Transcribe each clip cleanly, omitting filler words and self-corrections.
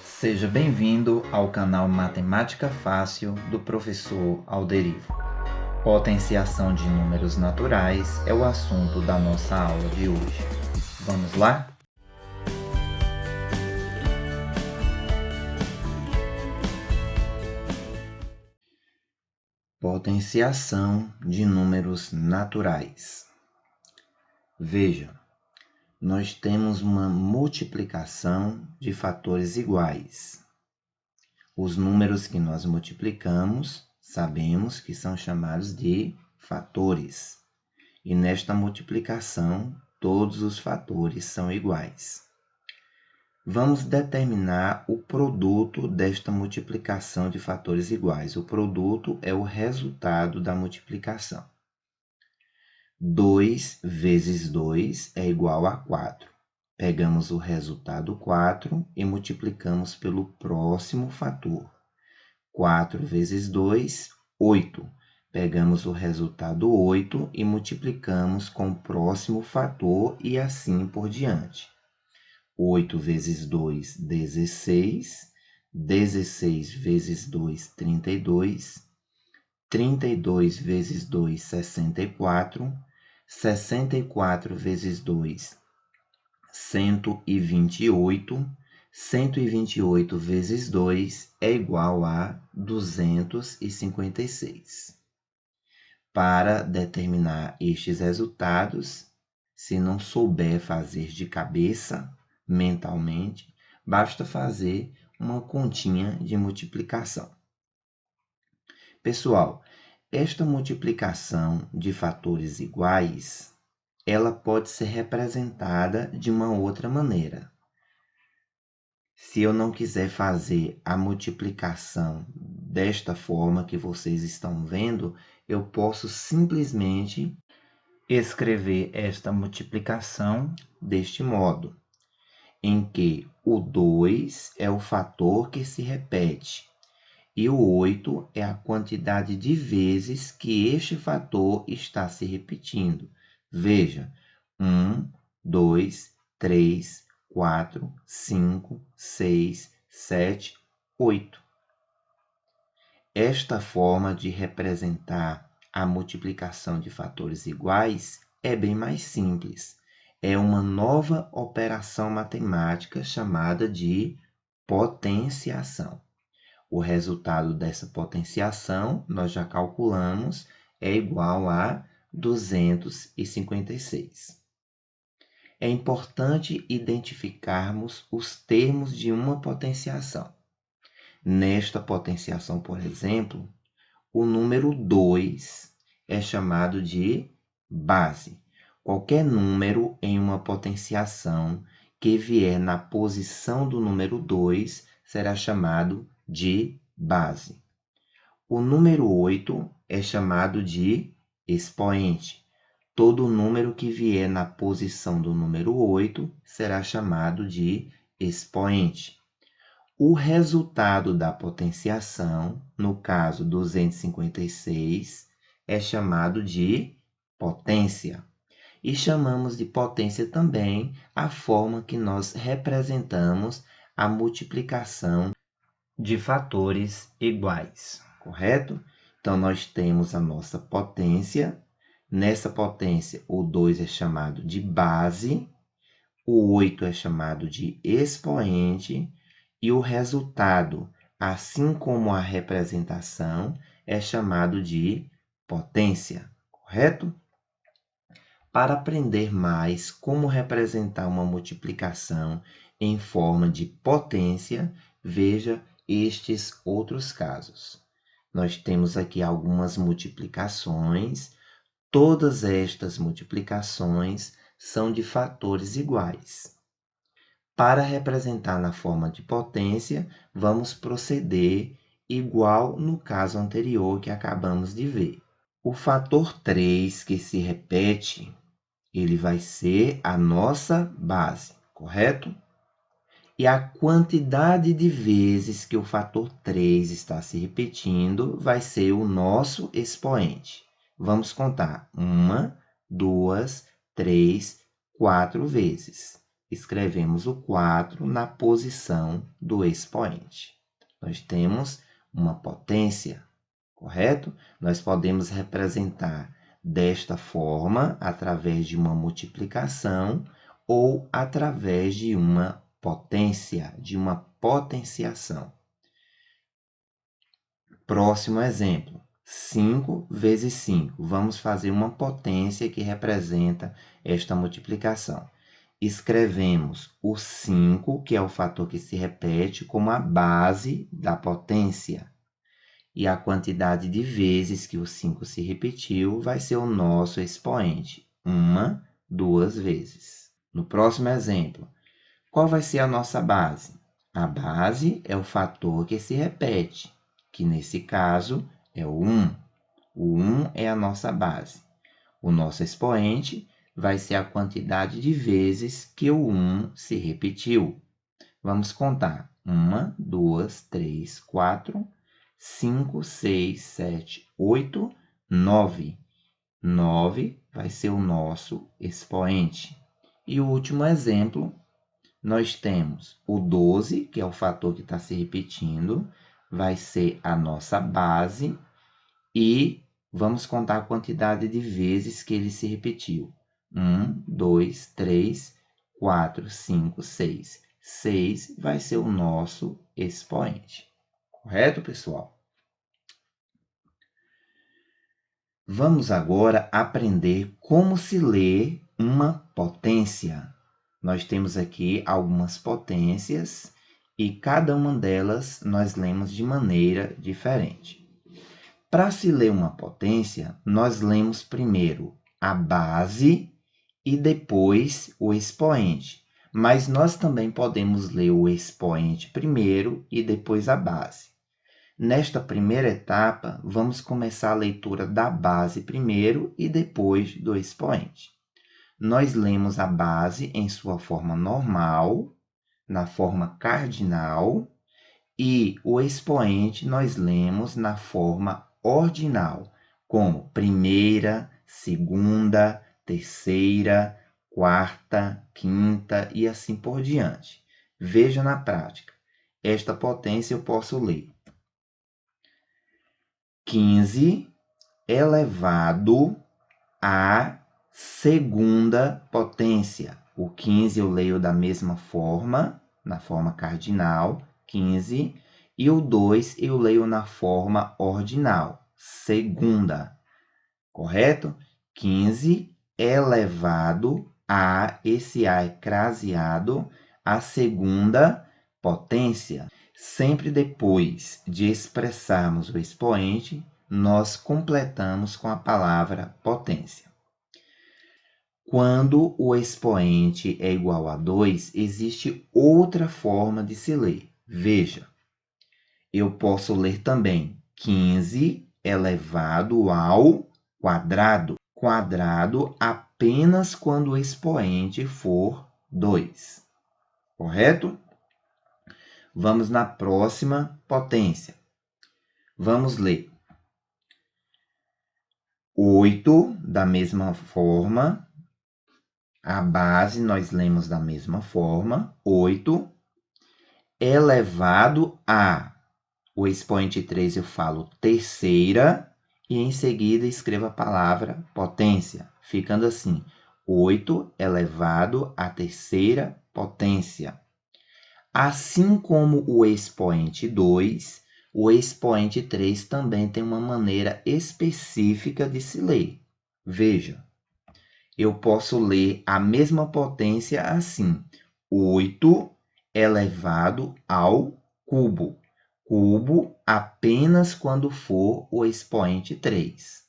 Seja bem-vindo ao canal Matemática Fácil do professor Alderivo. Potenciação de números naturais é o assunto da nossa aula de hoje. Vamos lá? Potenciação de números naturais. Veja, nós temos uma multiplicação de fatores iguais. Os números que nós multiplicamos, sabemos que são chamados de fatores. E nesta multiplicação, todos os fatores são iguais. Vamos determinar o produto desta multiplicação de fatores iguais. O produto é o resultado da multiplicação. 2 vezes 2 é igual a 4. Pegamos o resultado 4 e multiplicamos pelo próximo fator. 4 vezes 2, 8. Pegamos o resultado 8 e multiplicamos com o próximo fator e assim por diante. 8 vezes 2, 16. 16 vezes 2, 32. 32 vezes 2, 64. 64 vezes 2, 128. 128 vezes 2 é igual a 256. Para determinar estes resultados, se não souber fazer de cabeça, mentalmente, basta fazer uma continha de multiplicação. Pessoal, esta multiplicação de fatores iguais, ela pode ser representada de uma outra maneira. Se eu não quiser fazer a multiplicação desta forma que vocês estão vendo, eu posso simplesmente escrever esta multiplicação deste modo, em que o 2 é o fator que se repete e o 8 é a quantidade de vezes que este fator está se repetindo. Veja, 1, 2, 3, 4, 5, 6, 7, 8. Esta forma de representar a multiplicação de fatores iguais é bem mais simples. É uma nova operação matemática chamada de potenciação. O resultado dessa potenciação, nós já calculamos, é igual a 256. É importante identificarmos os termos de uma potenciação. Nesta potenciação, por exemplo, o número 2 é chamado de base. Qualquer número em uma potenciação que vier na posição do número 2 será chamado de base. O número 8 é chamado de expoente. Todo número que vier na posição do número 8 será chamado de expoente. O resultado da potenciação, no caso 256, é chamado de potência. E chamamos de potência também a forma que nós representamos a multiplicação de fatores iguais, correto? Então, nós temos a nossa potência. Nessa potência, o 2 é chamado de base, o 8 é chamado de expoente, e o resultado, assim como a representação, é chamado de potência, correto? Para aprender mais como representar uma multiplicação em forma de potência, veja estes outros casos. Nós temos aqui algumas multiplicações. Todas estas multiplicações são de fatores iguais. Para representar na forma de potência, vamos proceder igual no caso anterior que acabamos de ver. O fator 3 que se repete, ele vai ser a nossa base, correto? E a quantidade de vezes que o fator 3 está se repetindo vai ser o nosso expoente. Vamos contar 1, 2, 3, 4 vezes. escrevemos o 4 na posição do expoente. Nós temos uma potência, correto? Nós podemos representar desta forma, através de uma multiplicação ou através de uma potência, de uma potenciação. Próximo exemplo, 5 vezes 5. Vamos fazer uma potência que representa esta multiplicação. Escrevemos o 5, que é o fator que se repete, como a base da potência. E a quantidade de vezes que o 5 se repetiu vai ser o nosso expoente. 1, 2 vezes. No próximo exemplo, qual vai ser a nossa base? A base é o fator que se repete, que nesse caso é o 1. O 1 é a nossa base. O nosso expoente vai ser a quantidade de vezes que o 1 se repetiu. Vamos contar. 1, 2, 3, 4, 5, 6, 7, 8, 9. 9 vai ser o nosso expoente. E o último exemplo, nós temos o 12, que é o fator que está se repetindo, vai ser a nossa base, e vamos contar a quantidade de vezes que ele se repetiu. 1, 2, 3, 4, 5, 6. 6 vai ser o nosso expoente. Correto, pessoal? Vamos agora aprender como se lê uma potência. Nós temos aqui algumas potências e cada uma delas nós lemos de maneira diferente. Para se ler uma potência, nós lemos primeiro a base e depois o expoente. Mas nós também podemos ler o expoente primeiro e depois a base. Nesta primeira etapa, vamos começar a leitura da base primeiro e depois do expoente. Nós lemos a base em sua forma normal, na forma cardinal, e o expoente nós lemos na forma ordinal, como primeira, segunda, terceira, quarta, quinta e assim por diante. Veja na prática. Esta potência eu posso ler 15 elevado à segunda potência. O 15 eu leio da mesma forma, na forma cardinal, 15, e o 2 eu leio na forma ordinal, segunda. Correto? 15 elevado a, esse A é craseado, a segunda potência. Sempre depois de expressarmos o expoente, nós completamos com a palavra potência. Quando o expoente é igual a 2, existe outra forma de se ler. Veja, eu posso ler também 15 elevado ao quadrado. Quadrado apenas quando o expoente for 2. Correto? Vamos na próxima potência. Vamos ler 8 da mesma forma. A base nós lemos da mesma forma. 8 elevado a. O expoente 3 eu falo terceira. E em seguida escrevo a palavra potência. Ficando assim. 8 elevado à terceira potência. Assim como o expoente 2, o expoente 3 também tem uma maneira específica de se ler. Veja, eu posso ler a mesma potência assim: 8 elevado ao cubo. Cubo apenas quando for o expoente 3.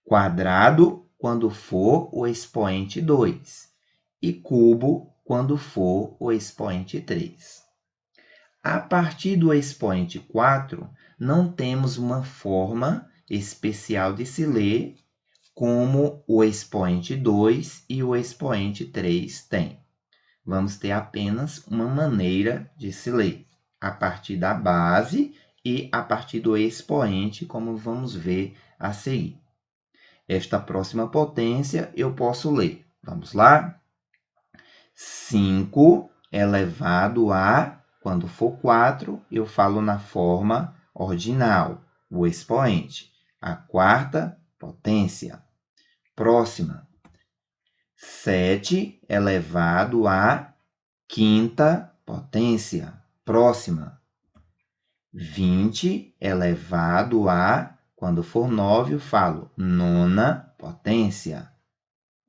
Quadrado quando for o expoente 2. E cubo quando for o expoente 3. A partir do expoente 4, não temos uma forma especial de se ler como o expoente 2 e o expoente 3 têm. Vamos ter apenas uma maneira de se ler, a partir da base e a partir do expoente, como vamos ver a seguir. Esta próxima potência eu posso ler. Vamos lá? 5 elevado a, quando for 4, eu falo na forma ordinal, o expoente, a quarta potência. Próxima. 7 elevado à quinta potência. Próxima. 20 elevado a, quando for 9, eu falo nona potência.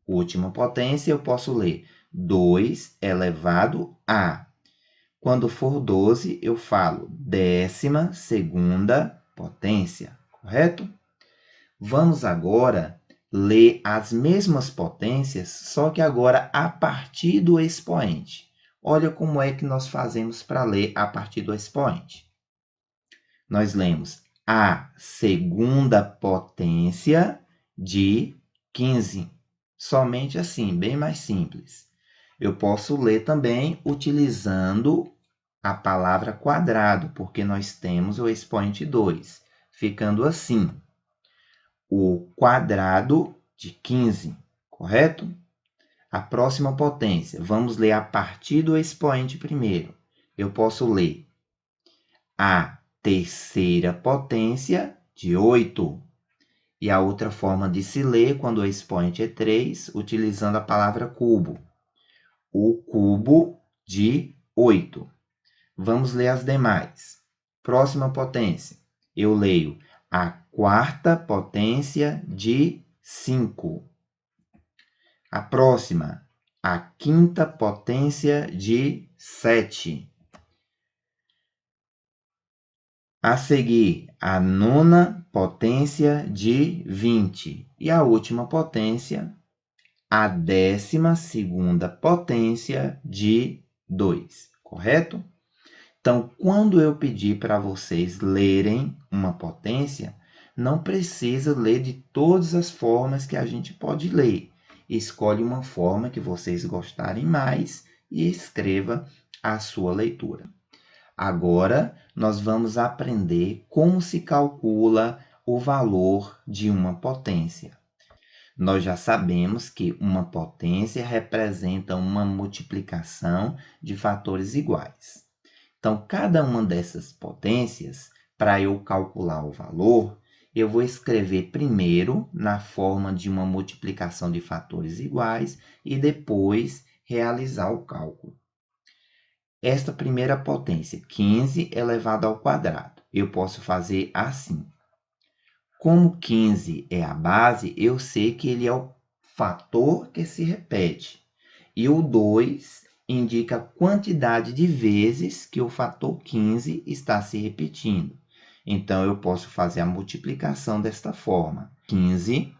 Última potência, eu posso ler 2 elevado a. Quando for 12, eu falo 12ª potência, correto? Vamos agora ler as mesmas potências, só que agora a partir do expoente. Olha como é que nós fazemos para ler a partir do expoente. Nós lemos a segunda potência de 15. Somente assim, bem mais simples. Eu posso ler também utilizando a palavra quadrado, porque nós temos o expoente 2, ficando assim: o quadrado de 15, correto? A próxima potência, vamos ler a partir do expoente primeiro. Eu posso ler a terceira potência de 8. E a outra forma de se ler, quando o expoente é 3, utilizando a palavra cubo. O cubo de 8. Vamos ler as demais. Próxima potência. Eu leio a quarta potência de 5. A próxima, a quinta potência de 7. A seguir, a nona potência de 20. E a última potência, a 12ª potência de 2. Correto? Então, quando eu pedir para vocês lerem uma potência, não precisa ler de todas as formas que a gente pode ler. Escolhe uma forma que vocês gostarem mais e escreva a sua leitura. Agora, nós vamos aprender como se calcula o valor de uma potência. Nós já sabemos que uma potência representa uma multiplicação de fatores iguais. Então, cada uma dessas potências, para eu calcular o valor, eu vou escrever primeiro na forma de uma multiplicação de fatores iguais e depois realizar o cálculo. Esta primeira potência, 15 elevado ao quadrado, eu posso fazer assim. Como 15 é a base, eu sei que ele é o fator que se repete. E o 2 indica a quantidade de vezes que o fator 15 está se repetindo. Então, eu posso fazer a multiplicação desta forma. 15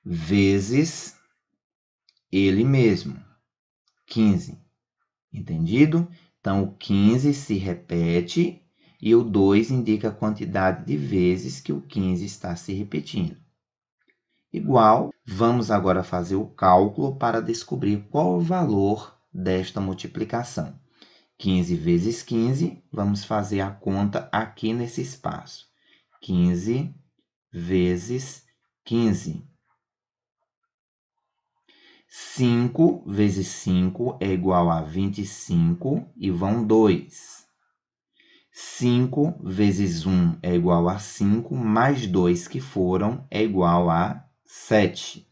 vezes ele mesmo. 15. Entendido? Então, o 15 se repete e o 2 indica a quantidade de vezes que o 15 está se repetindo. Igual, vamos agora fazer o cálculo para descobrir qual o valor desta multiplicação. 15 vezes 15, vamos fazer a conta aqui nesse espaço. 15 vezes 15. 5 vezes 5 é igual a 25 e vão 2. 5 vezes 1 é igual a 5, mais 2 que foram é igual a 7.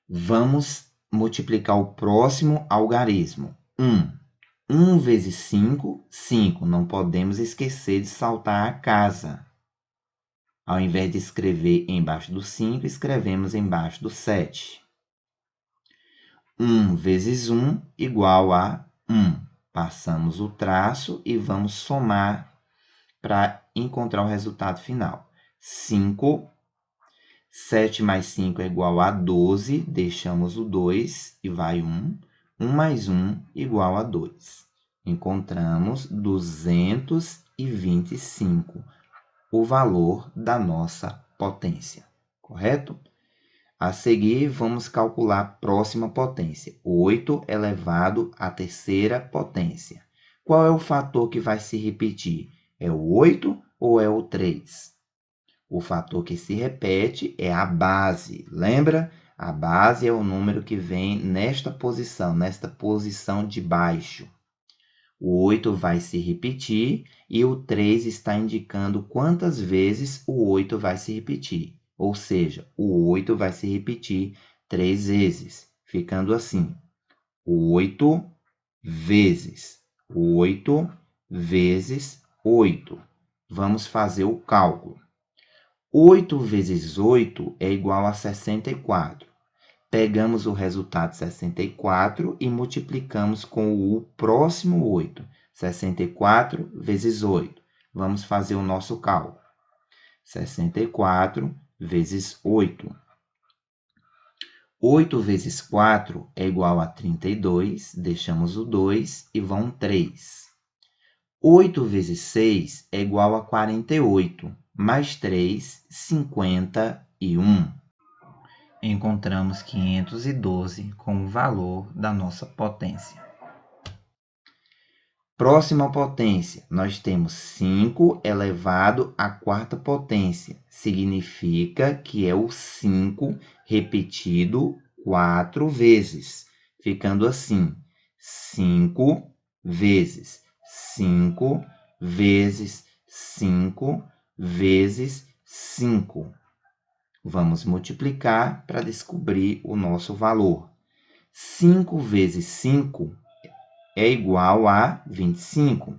Vamos multiplicar o próximo algarismo. 1 vezes 5, 5. Não podemos esquecer de saltar a casa. Ao invés de escrever embaixo do 5, escrevemos embaixo do 7. 1 vezes 1 igual a 1. Passamos o traço e vamos somar para encontrar o resultado final. 5, 7 mais 5 é igual a 12, deixamos o 2 e vai 1. 1 mais 1 igual a 2. Encontramos 225, o valor da nossa potência, correto? A seguir, vamos calcular a próxima potência, 8 elevado à terceira potência. Qual é o fator que vai se repetir? É o 8 ou é o 3? O fator que se repete é a base. Lembra? A base é o número que vem nesta posição de baixo. O 8 vai se repetir e o 3 está indicando quantas vezes o 8 vai se repetir. Ou seja, o 8 vai se repetir 3 vezes, ficando assim: 8 vezes 8 vezes 8. Vamos fazer o cálculo. 8 vezes 8 é igual a 64. Pegamos o resultado 64 e multiplicamos com o próximo 8. 64 vezes 8. Vamos fazer o nosso cálculo. 64 vezes 8. 8 vezes 4 é igual a 32. Deixamos o 2 e vão 3. 8 vezes 6 é igual a 48. Mais 3, 51. Encontramos 512 como valor da nossa potência. Próxima potência, nós temos 5 elevado à quarta potência. Significa que é o 5 repetido 4 vezes. Ficando assim: 5 vezes 5 vezes 5 vezes 5. Vamos multiplicar para descobrir o nosso valor. 5 vezes 5 é igual a 25.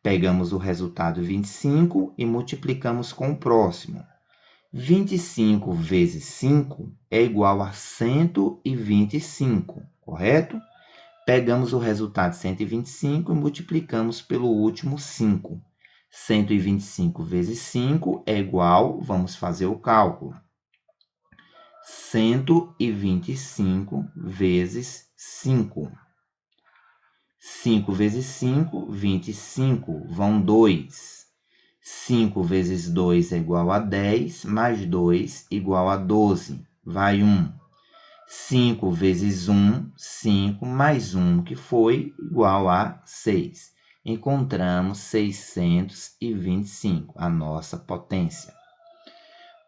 Pegamos o resultado 25 e multiplicamos com o próximo. 25 vezes 5 é igual a 125, correto? Pegamos o resultado 125 e multiplicamos pelo último 5. 125 vezes 5 é igual, vamos fazer o cálculo. 125 vezes 5. 5 vezes 5, 25, vão 2. 5 vezes 2 é igual a 10, mais 2 igual a 12, vai 1. 5 vezes 1, 5, mais 1, que foi igual a 6. Encontramos 625, a nossa potência.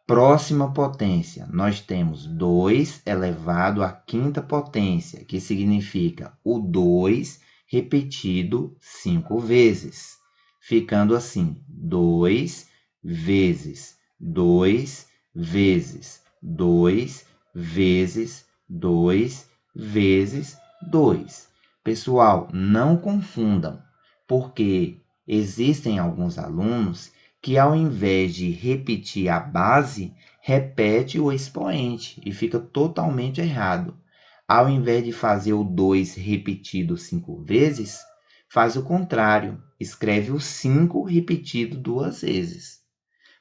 Próxima potência, nós temos 2 elevado à quinta potência, que significa o 2 repetido 5 vezes. Ficando assim: 2 vezes 2 vezes 2 vezes 2 vezes 2. Pessoal, não confundam, porque existem alguns alunos que, ao invés de repetir a base, repete o expoente e fica totalmente errado. Ao invés de fazer o 2 repetido 5 vezes, faz o contrário, escreve o 5 repetido 2 vezes.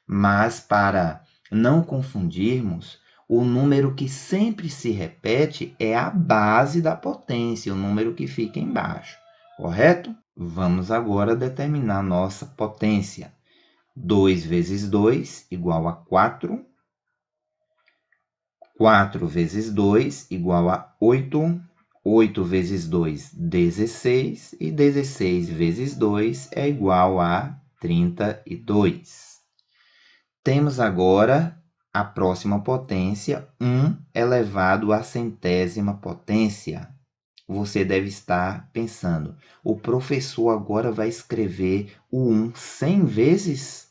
Mas, para não confundirmos, o número que sempre se repete é a base da potência, o número que fica embaixo, correto? Vamos agora determinar nossa potência. 2 vezes 2 igual a 4. 4 vezes 2 igual a 8. 8 vezes 2, 16. E 16 vezes 2 é igual a 32. Temos agora a próxima potência, 1 elevado à centésima potência. Você deve estar pensando: o professor agora vai escrever o 1 100 vezes?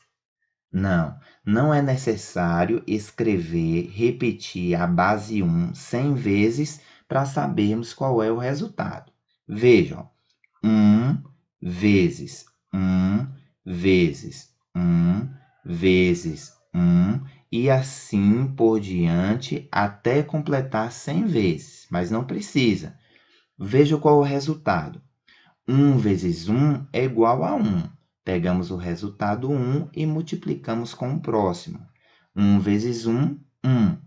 Não é necessário repetir a base 1 100 vezes para sabermos qual é o resultado. Vejam: 1 vezes 1 vezes 1 vezes 1 e assim por diante até completar 100 vezes, mas não precisa. Veja qual é o resultado. 1 vezes 1 é igual a 1. Pegamos o resultado 1 e multiplicamos com o próximo. 1 vezes 1, 1.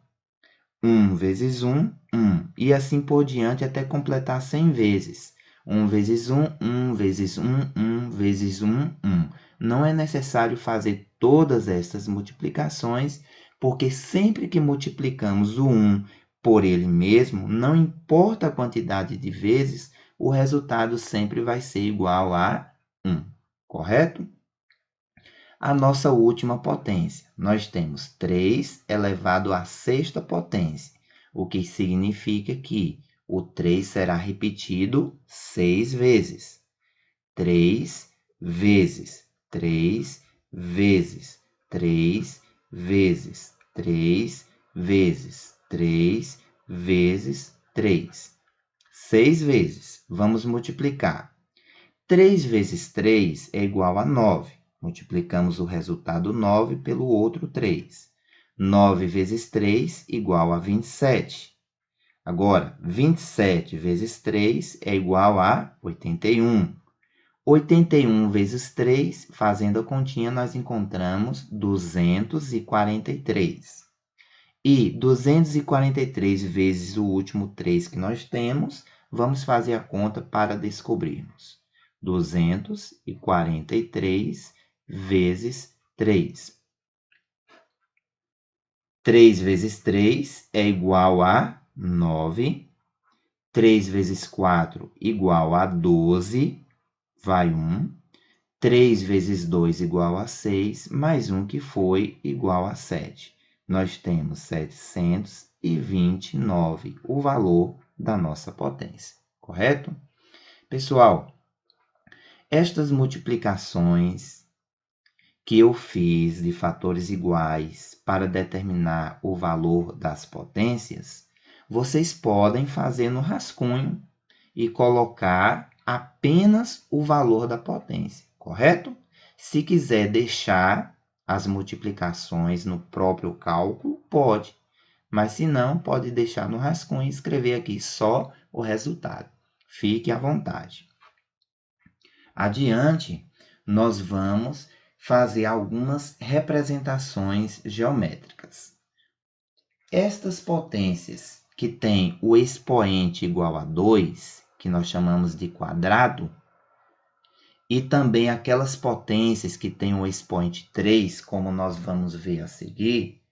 1 vezes 1, 1. E assim por diante até completar 100 vezes. 1 vezes 1, 1 vezes 1, 1 vezes 1, 1. Não é necessário fazer todas essas multiplicações, porque sempre que multiplicamos o 1 por ele mesmo, não importa a quantidade de vezes, o resultado sempre vai ser igual a 1, correto? A nossa última potência, nós temos 3 elevado à sexta potência. o que significa que o 3 será repetido 6 vezes. 3 vezes, 3 vezes, 3 vezes, 3 vezes, 3 vezes, 3. 6 vezes. Vamos multiplicar. 3 vezes 3 é igual a 9. Multiplicamos o resultado 9 pelo outro 3. 9 vezes 3 igual a 27. Agora, 27 vezes 3 é igual a 81. 81 vezes 3, fazendo a continha, nós encontramos 243. E 243 vezes o último 3 que nós temos, vamos fazer a conta para descobrirmos. 243 vezes 3. 3 vezes 3 é igual a 9. 3 vezes 4 igual a 12. Vai 1. 3 vezes 2 igual a 6, mais 1 que foi igual a 7. Nós temos 729, o valor da nossa potência, correto? Pessoal, estas multiplicações que eu fiz de fatores iguais para determinar o valor das potências, vocês podem fazer no rascunho e colocar apenas o valor da potência, correto? Se quiser deixar as multiplicações no próprio cálculo, pode. Mas se não, pode deixar no rascunho e escrever aqui só o resultado. Fique à vontade. Adiante, nós vamos fazer algumas representações geométricas. Estas potências que têm o expoente igual a 2, que nós chamamos de quadrado, e também aquelas potências que têm o expoente 3, como nós vamos ver a seguir,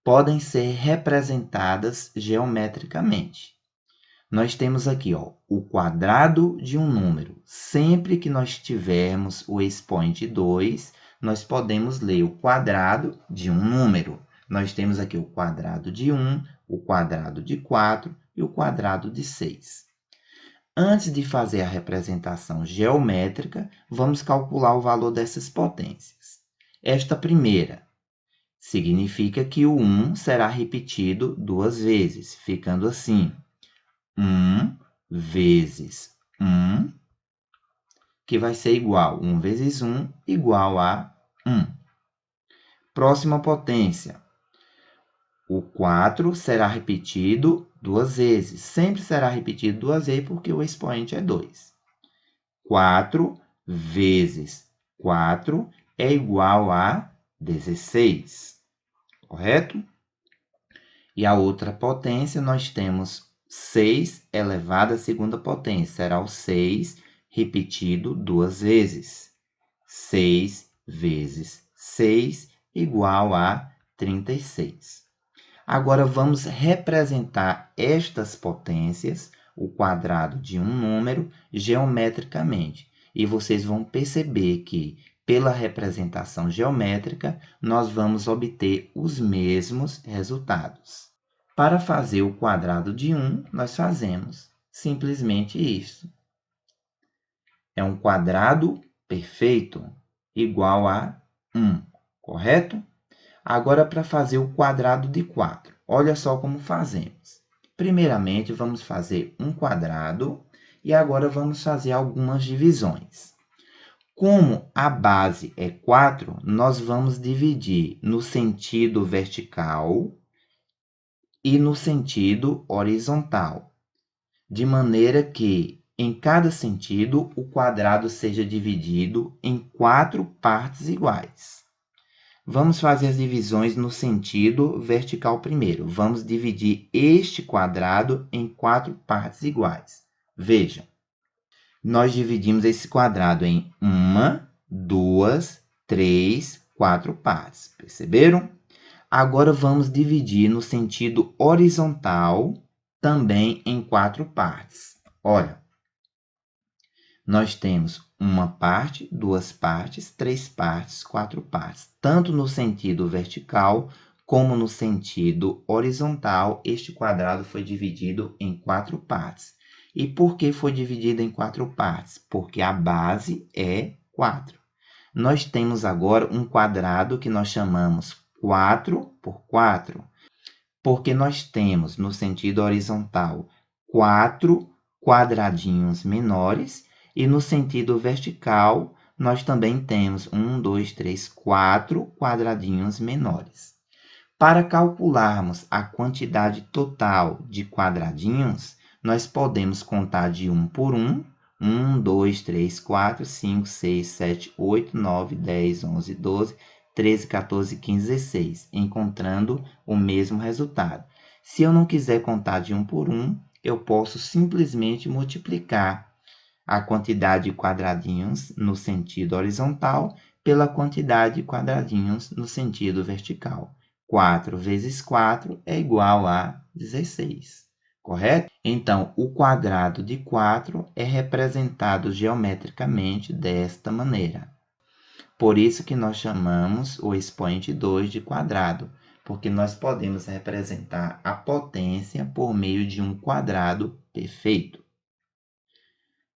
podem ser representadas geometricamente. Nós temos aqui, o quadrado de um número. Sempre que nós tivermos o expoente 2, nós podemos ler o quadrado de um número. Nós temos aqui o quadrado de 1, o quadrado de 4 e o quadrado de 6. Antes de fazer a representação geométrica, vamos calcular o valor dessas potências. Esta primeira significa que o 1 será repetido 2 vezes, ficando assim: 1 vezes 1, que vai ser igual, 1 vezes 1 igual a 1. Próxima potência. O 4 será repetido 2 vezes. Sempre será repetido 2 vezes porque o expoente é 2. 4 vezes 4 é igual a 16, correto? E a outra potência, nós temos 6 elevado à segunda potência. Será o 6 repetido 2 vezes. 6 vezes 6 igual a 36. Agora, vamos representar estas potências, o quadrado de um número, geometricamente. E vocês vão perceber que, pela representação geométrica, nós vamos obter os mesmos resultados. Para fazer o quadrado de 1, nós fazemos simplesmente isso. É um quadrado perfeito igual a 1, correto? Agora, para fazer o quadrado de 4, olha só como fazemos. Primeiramente, vamos fazer um quadrado e agora vamos fazer algumas divisões. Como a base é 4, nós vamos dividir no sentido vertical e no sentido horizontal, de maneira que, em cada sentido, o quadrado seja dividido em 4 partes iguais. Vamos fazer as divisões no sentido vertical primeiro. Vamos dividir este quadrado em 4 partes iguais. Vejam, nós dividimos esse quadrado em 1, 2, 3, 4 partes. Perceberam? Agora, vamos dividir no sentido horizontal também em 4 partes. Olha, nós temos uma parte, 2 partes, 3 partes, 4 partes, tanto no sentido vertical como no sentido horizontal, este quadrado foi dividido em 4 partes. E por que foi dividido em 4 partes? Porque a base é 4. Nós temos agora um quadrado que nós chamamos 4 por 4, porque nós temos, no sentido horizontal, 4 quadradinhos menores, e no sentido vertical, nós também temos 1, 2, 3, 4 quadradinhos menores. Para calcularmos a quantidade total de quadradinhos, nós podemos contar de 1 por 1. 1, 2, 3, 4, 5, 6, 7, 8, 9, 10, 11, 12, 13, 14, 15, 16, encontrando o mesmo resultado. Se eu não quiser contar de 1 por 1, eu posso simplesmente multiplicar a quantidade de quadradinhos no sentido horizontal pela quantidade de quadradinhos no sentido vertical. 4 vezes 4 é igual a 16, correto? Então, o quadrado de 4 é representado geometricamente desta maneira. Por isso que nós chamamos o expoente 2 de quadrado, porque nós podemos representar a potência por meio de um quadrado perfeito.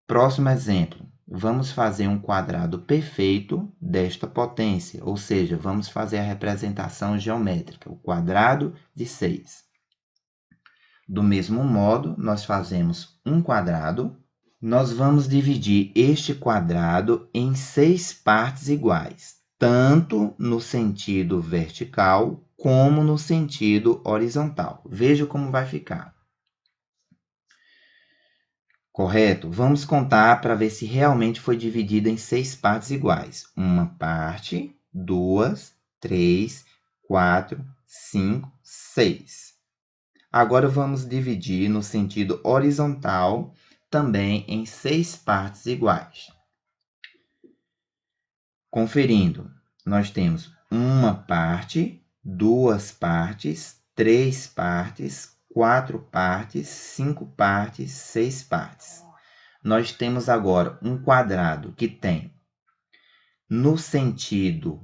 Próximo exemplo. Vamos fazer um quadrado perfeito desta potência, ou seja, vamos fazer a representação geométrica, o quadrado de 6. Do mesmo modo, nós fazemos um quadrado. Nós vamos dividir este quadrado em 6 partes iguais, tanto no sentido vertical como no sentido horizontal. Veja como vai ficar. Correto? Vamos contar para ver se realmente foi dividido em 6 partes iguais. Uma parte, 2, 3, 4, 5, 6. Agora vamos dividir no sentido horizontal também em 6 partes iguais. Conferindo, nós temos uma parte, 2 partes, 3 partes, 4 partes, 5 partes, 6 partes. Nós temos agora um quadrado que tem, no sentido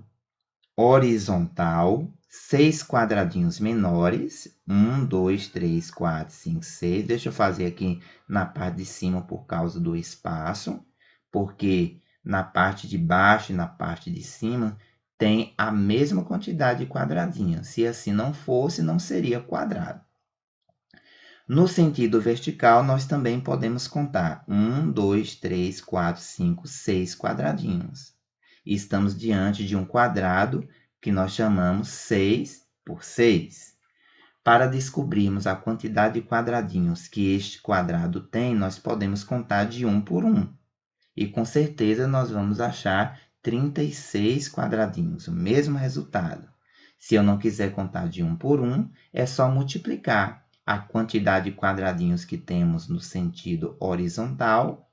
horizontal, 6 quadradinhos menores. 1, 2, 3, 4, 5, 6. Deixa eu fazer aqui na parte de cima por causa do espaço, porque na parte de baixo e na parte de cima tem a mesma quantidade de quadradinhos. Se assim não fosse, não seria quadrado. No sentido vertical, nós também podemos contar 1, 2, 3, 4, 5, 6 quadradinhos. E estamos diante de um quadrado que nós chamamos 6 por 6. Para descobrirmos a quantidade de quadradinhos que este quadrado tem, nós podemos contar de 1 por 1. E com certeza nós vamos achar 36 quadradinhos, o mesmo resultado. Se eu não quiser contar de 1 por 1, é só multiplicar a quantidade de quadradinhos que temos no sentido horizontal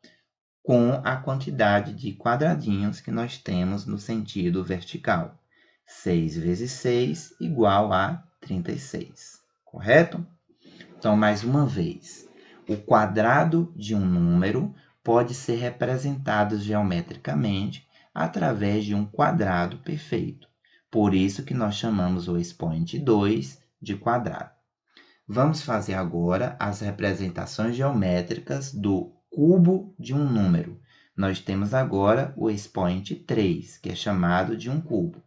com a quantidade de quadradinhos que nós temos no sentido vertical. 6 vezes 6 igual a 36, correto? Então, mais uma vez, o quadrado de um número pode ser representado geometricamente através de um quadrado perfeito. Por isso que nós chamamos o expoente 2 de quadrado. Vamos fazer agora as representações geométricas do cubo de um número. Nós temos agora o expoente 3, que é chamado de um cubo.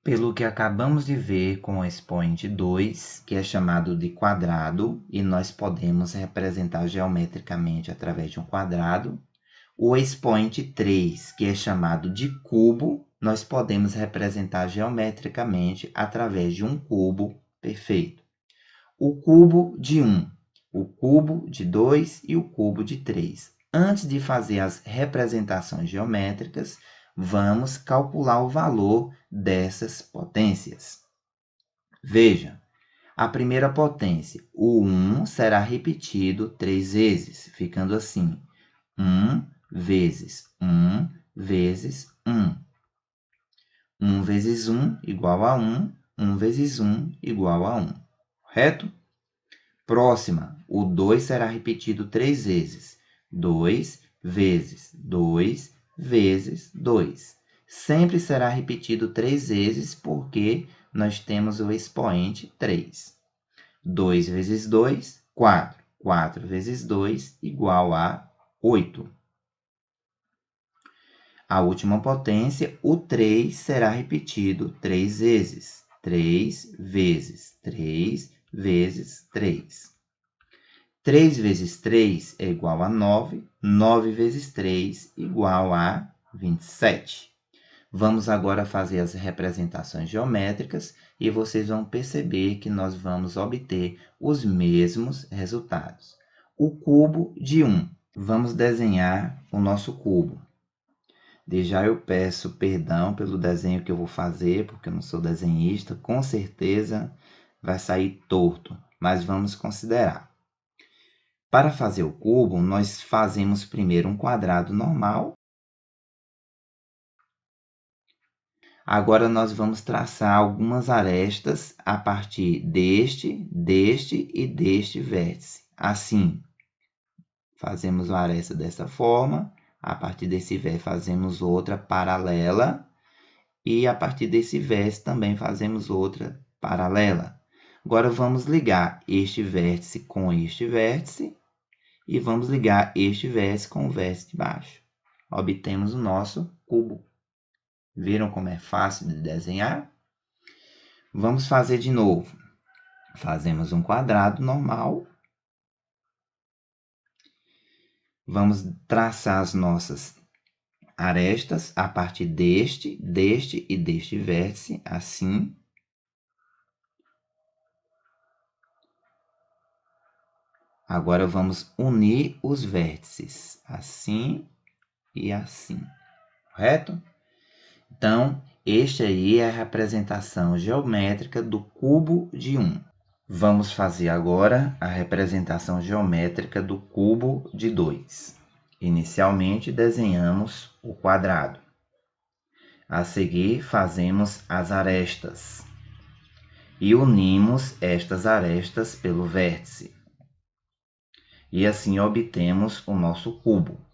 Pelo que acabamos de ver com o expoente 2, que é chamado de quadrado, e nós podemos representar geometricamente através de um quadrado, o expoente 3, que é chamado de cubo, nós podemos representar geometricamente através de um cubo perfeito. O cubo de 1, o cubo de 2 e o cubo de 3. Antes de fazer as representações geométricas, vamos calcular o valor dessas potências. Veja, a primeira potência, o 1, será repetido 3 vezes, ficando assim: 1 vezes 1 vezes 1. 1 vezes 1 igual a 1, 1 vezes 1 igual a 1, correto? Próxima, o 2 será repetido 3 vezes. 2 vezes 2 vezes 2. Sempre será repetido 3 vezes porque nós temos o expoente 3. 2 vezes 2, 4. 4 vezes 2 igual a 8. A última potência, o 3 será repetido 3 vezes. 3 vezes 3 vezes 3. 3 vezes 3 é igual a 9. 9 vezes 3 igual a 27. Vamos agora fazer as representações geométricas e vocês vão perceber que nós vamos obter os mesmos resultados. O cubo de 1. Vamos desenhar o nosso cubo. Desde já eu peço perdão pelo desenho que eu vou fazer, porque eu não sou desenhista. Com certeza vai sair torto, mas vamos considerar. Para fazer o cubo, nós fazemos primeiro um quadrado normal. Agora nós vamos traçar algumas arestas a partir deste e deste vértice. Assim, fazemos uma aresta dessa forma, a partir desse vértice fazemos outra paralela e a partir desse vértice também fazemos outra paralela. Agora vamos ligar este vértice com este vértice e vamos ligar este vértice com o vértice de baixo. Obtemos o nosso cubo. Viram como é fácil de desenhar? Vamos fazer de novo. Fazemos um quadrado normal. Vamos traçar as nossas arestas a partir deste e deste vértice, assim. Agora vamos unir os vértices, assim e assim, correto? Então, este aí é a representação geométrica do cubo de 1. Vamos fazer agora a representação geométrica do cubo de 2. Inicialmente, desenhamos o quadrado. A seguir, fazemos as arestas e unimos estas arestas pelo vértice. E assim obtemos o nosso cubo.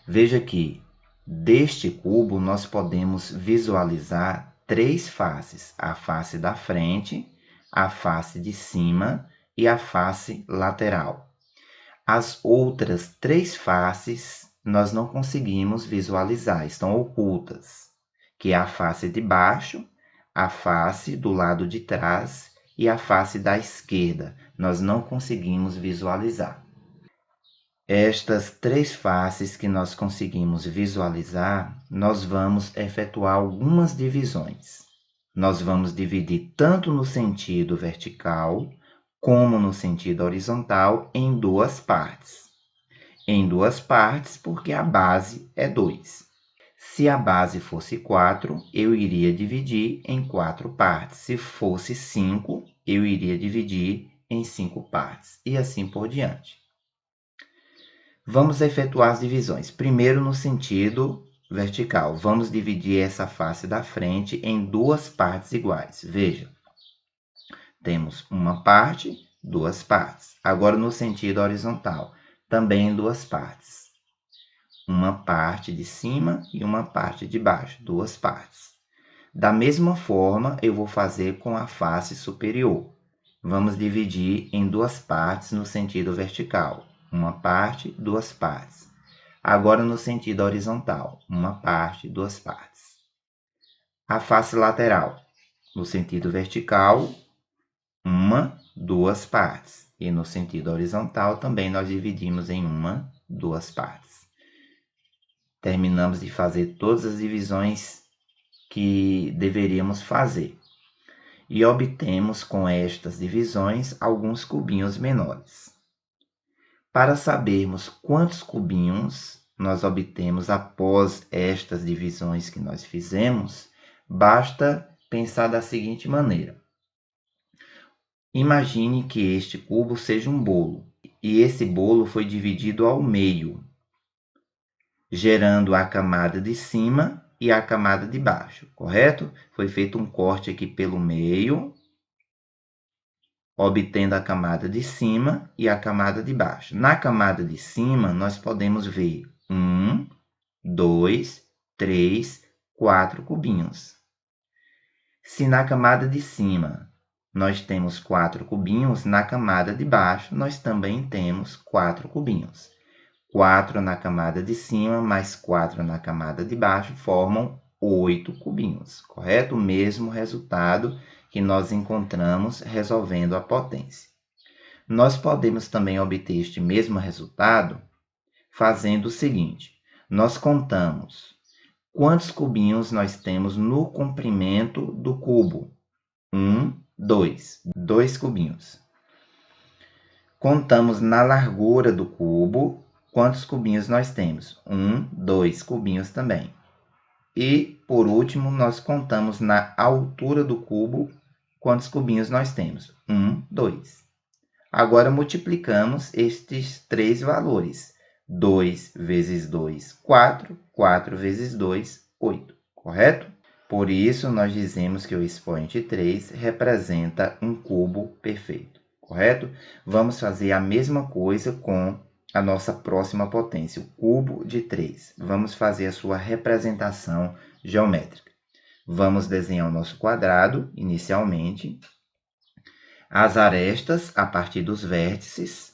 Veja que deste cubo nós podemos visualizar 3 faces: a face da frente, a face de cima e a face lateral. As outras 3 faces nós não conseguimos visualizar, estão ocultas, que é a face de baixo, a face do lado de trás e a face da esquerda. Nós não conseguimos visualizar. Estas 3 faces que nós conseguimos visualizar, nós vamos efetuar algumas divisões. Nós vamos dividir tanto no sentido vertical como no sentido horizontal em 2 partes. Em 2 partes porque a base é 2. Se a base fosse 4, eu iria dividir em 4 partes. Se fosse 5, eu iria dividir em 5 partes. E assim por diante. Vamos efetuar as divisões. Primeiro no sentido vertical. Vamos dividir essa face da frente em 2 partes iguais. Veja, temos uma parte, 2 partes. Agora no sentido horizontal, também em 2 partes. Uma parte de cima e uma parte de baixo, 2 partes. Da mesma forma, eu vou fazer com a face superior. Vamos dividir em 2 partes no sentido vertical. Uma parte, 2 partes. Agora no sentido horizontal, uma parte, 2 partes. A face lateral, no sentido vertical, 2 partes. E no sentido horizontal também nós dividimos em 2 partes. Terminamos de fazer todas as divisões que deveríamos fazer. E obtemos com estas divisões alguns cubinhos menores. Para sabermos quantos cubinhos nós obtemos após estas divisões que nós fizemos, basta pensar da seguinte maneira. Imagine que este cubo seja um bolo, e esse bolo foi dividido ao meio, gerando a camada de cima e a camada de baixo, correto? Foi feito um corte aqui pelo meio, obtendo a camada de cima e a camada de baixo. Na camada de cima, nós podemos ver 1, 2, 3, 4 cubinhos. Se na camada de cima nós temos 4 cubinhos, na camada de baixo nós também temos 4 cubinhos. 4 na camada de cima mais 4 na camada de baixo formam 8 cubinhos, correto? O mesmo resultado que nós encontramos resolvendo a potência. Nós podemos também obter este mesmo resultado fazendo o seguinte: nós contamos quantos cubinhos nós temos no comprimento do cubo. 2 cubinhos. Contamos na largura do cubo, quantos cubinhos nós temos? 2 cubinhos também. E, por último, nós contamos na altura do cubo, quantos cubinhos nós temos? 2. Agora, multiplicamos estes 3 valores. 2 vezes 2, 4. 4 vezes 2, 8. Correto? Por isso, nós dizemos que o expoente 3 representa um cubo perfeito. Correto? Vamos fazer a mesma coisa com a nossa próxima potência, o cubo de 3. Vamos fazer a sua representação geométrica. Vamos desenhar o nosso quadrado, inicialmente. As arestas a partir dos vértices.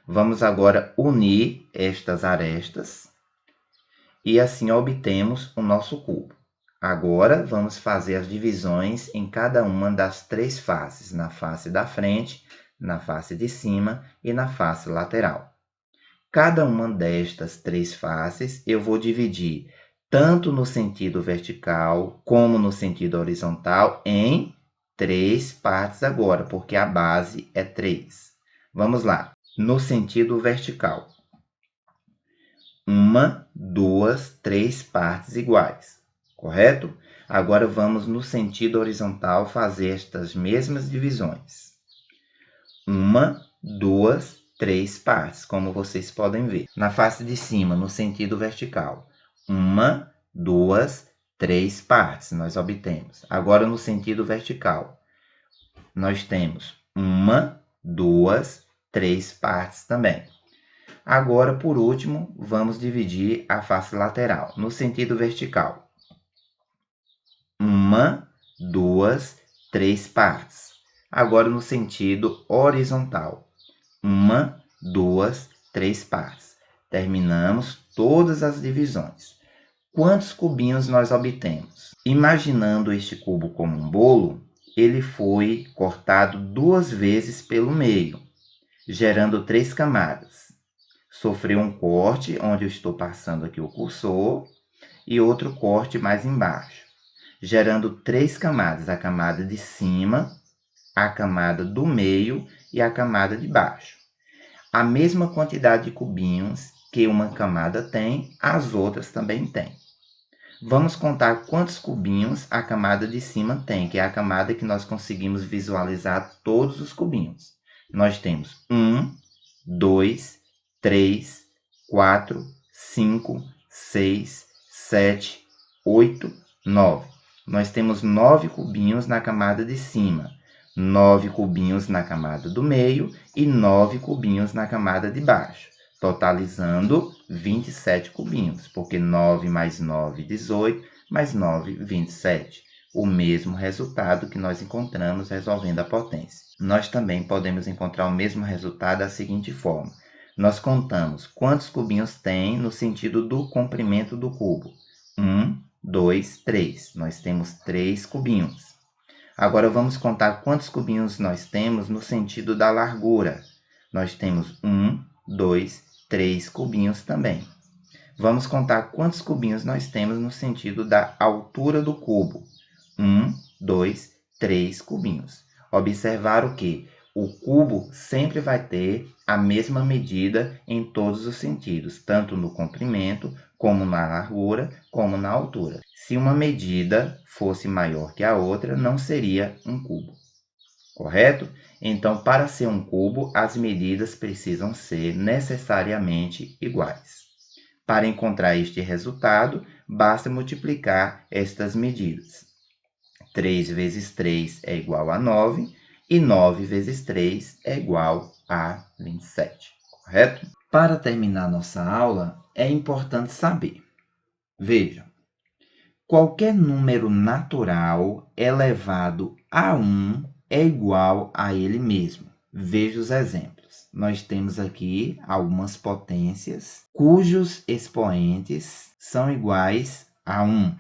Vamos agora unir estas arestas e assim obtemos o nosso cubo. Agora vamos fazer as divisões em cada uma das 3 faces, na face da frente, na face de cima e na face lateral. Cada uma destas 3 faces eu vou dividir tanto no sentido vertical como no sentido horizontal em 3 partes agora, porque a base é 3. Vamos lá. No sentido vertical. 1, 2, 3 partes iguais, correto? Agora vamos no sentido horizontal fazer estas mesmas divisões. 1, 2, 3 partes, como vocês podem ver. Na face de cima, no sentido vertical. 1, 2, 3 partes nós obtemos. Agora no sentido vertical, nós temos 1, 2, 3 partes também. Agora, por último, vamos dividir a face lateral, no sentido vertical. 1, 2, 3 partes. Agora, no sentido horizontal. 1, 2, 3 partes. Terminamos todas as divisões. Quantos cubinhos nós obtemos? Imaginando este cubo como um bolo, ele foi cortado 2 vezes pelo meio, gerando 3 camadas. Sofreu um corte, onde eu estou passando aqui o cursor, e outro corte mais embaixo, gerando 3 camadas, a camada de cima, a camada do meio e a camada de baixo. A mesma quantidade de cubinhos que uma camada tem, as outras também têm. Vamos contar quantos cubinhos a camada de cima tem, que é a camada que nós conseguimos visualizar todos os cubinhos. Nós temos 1, 2, 3, 4, 5, 6, 7, 8, 9. Nós temos 9 cubinhos na camada de cima, 9 cubinhos na camada do meio e 9 cubinhos na camada de baixo, totalizando 27 cubinhos, porque 9 mais 9, 18, mais 9, 27. O mesmo resultado que nós encontramos resolvendo a potência. Nós também podemos encontrar o mesmo resultado da seguinte forma. Nós contamos quantos cubinhos tem no sentido do comprimento do cubo. 1, 2, 3. Nós temos 3 cubinhos. Agora vamos contar quantos cubinhos nós temos no sentido da largura. Nós temos 1, 2, 3 cubinhos também. Vamos contar quantos cubinhos nós temos no sentido da altura do cubo. 1, 2, 3 cubinhos. Observar que o cubo sempre vai ter a mesma medida em todos os sentidos, tanto no comprimento, como na largura, como na altura. Se uma medida fosse maior que a outra, não seria um cubo, correto? Então, para ser um cubo, as medidas precisam ser necessariamente iguais. Para encontrar este resultado, basta multiplicar estas medidas. 3 vezes 3 é igual a 9 e 9 vezes 3 é igual a 27, correto? Para terminar nossa aula, é importante saber. Vejam, Qualquer número natural elevado a 1 é igual a ele mesmo. Veja os exemplos. Nós temos aqui algumas potências cujos expoentes são iguais a 1.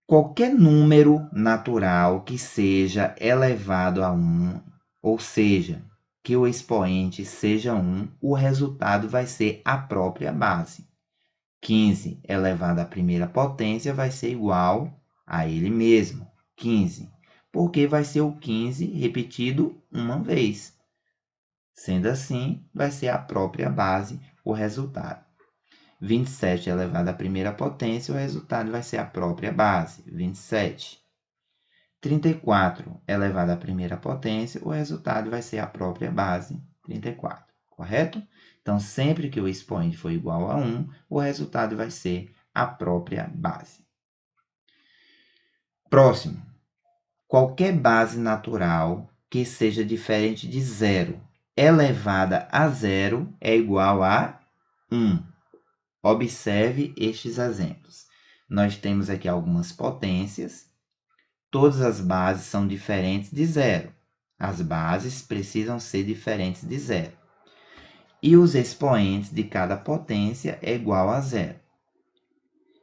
Qualquer número natural que seja elevado a 1, ou seja, que o expoente seja 1, o resultado vai ser a própria base. 15 elevado à primeira potência vai ser igual a ele mesmo, 15, porque vai ser o 15 repetido uma vez. Sendo assim, vai ser a própria base o resultado. 27 elevado à primeira potência, o resultado vai ser a própria base, 27. 34 elevado à primeira potência, o resultado vai ser a própria base, 34, correto? Então, sempre que o expoente for igual a 1, o resultado vai ser a própria base. Próximo. Qualquer base natural que seja diferente de zero elevada a zero é igual a 1. Observe estes exemplos. Nós temos aqui algumas potências. Todas as bases são diferentes de zero. As bases precisam ser diferentes de zero. E os expoentes de cada potência é igual a zero.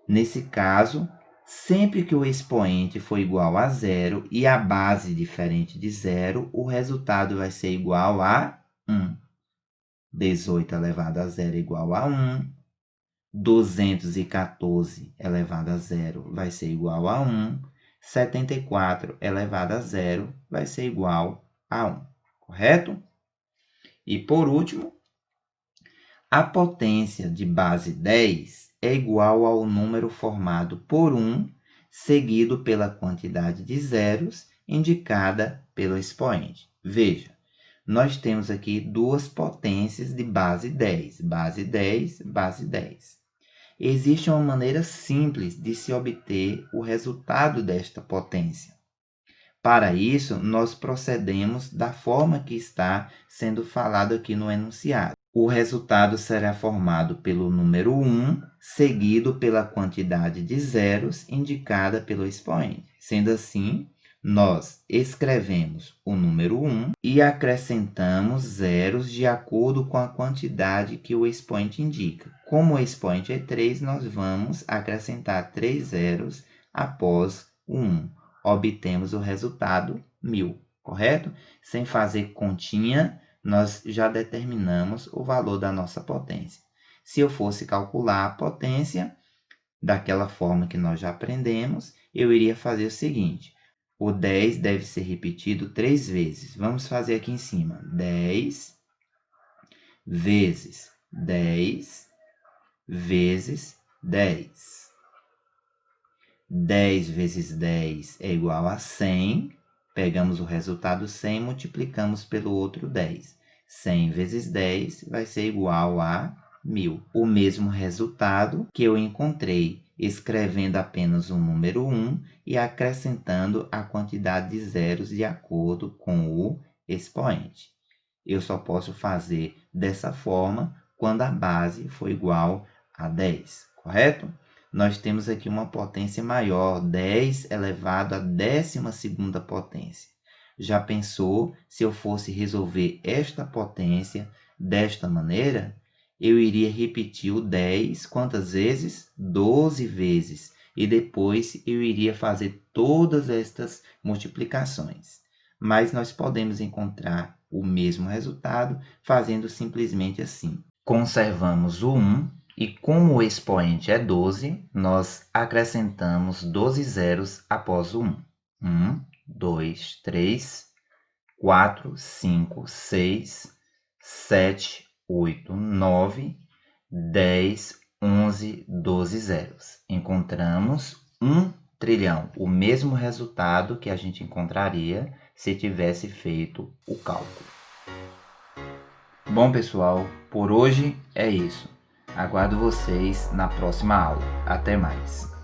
Nesse caso, sempre que o expoente for igual a zero e a base diferente de zero, o resultado vai ser igual a 1. 18 elevado a zero é igual a 1. 214 elevado a zero vai ser igual a 1. 74 elevado a zero vai ser igual a 1. Correto? E por último, a potência de base 10 é igual ao número formado por 1, seguido pela quantidade de zeros indicada pelo expoente. Veja, nós temos aqui duas potências de base 10. Base 10, base 10. Existe uma maneira simples de se obter o resultado desta potência. Para isso, nós procedemos da forma que está sendo falado aqui no enunciado. O resultado será formado pelo número 1, seguido pela quantidade de zeros indicada pelo expoente. Sendo assim, nós escrevemos o número 1 e acrescentamos zeros de acordo com a quantidade que o expoente indica. Como o expoente é 3, nós vamos acrescentar 3 zeros após o 1. Obtemos o resultado 1000, correto? Sem fazer continha, nós já determinamos o valor da nossa potência. Se eu fosse calcular a potência, daquela forma que nós já aprendemos, eu iria fazer o seguinte. O 10 deve ser repetido 3 vezes. Vamos fazer aqui em cima. 10 vezes 10 vezes 10. 10 vezes 10 é igual a 100. Pegamos o resultado 100 e multiplicamos pelo outro 10. 100 vezes 10 vai ser igual a 1000. O mesmo resultado que eu encontrei escrevendo apenas o número 1 e acrescentando a quantidade de zeros de acordo com o expoente. Eu só posso fazer dessa forma quando a base for igual a 10, correto? Nós temos aqui uma potência maior, 10 elevado à 12ª potência. Já pensou se eu fosse resolver esta potência desta maneira? Eu iria repetir o 10 quantas vezes? 12 vezes. E depois eu iria fazer todas estas multiplicações. Mas nós podemos encontrar o mesmo resultado fazendo simplesmente assim. Conservamos o 1. E como o expoente é 12, nós acrescentamos 12 zeros após o 1. 1, 2, 3, 4, 5, 6, 7, 8, 9, 10, 11, 12 zeros. Encontramos 1 trilhão, o mesmo resultado que a gente encontraria se tivesse feito o cálculo. Bom, pessoal, por hoje é isso. Aguardo vocês na próxima aula. Até mais!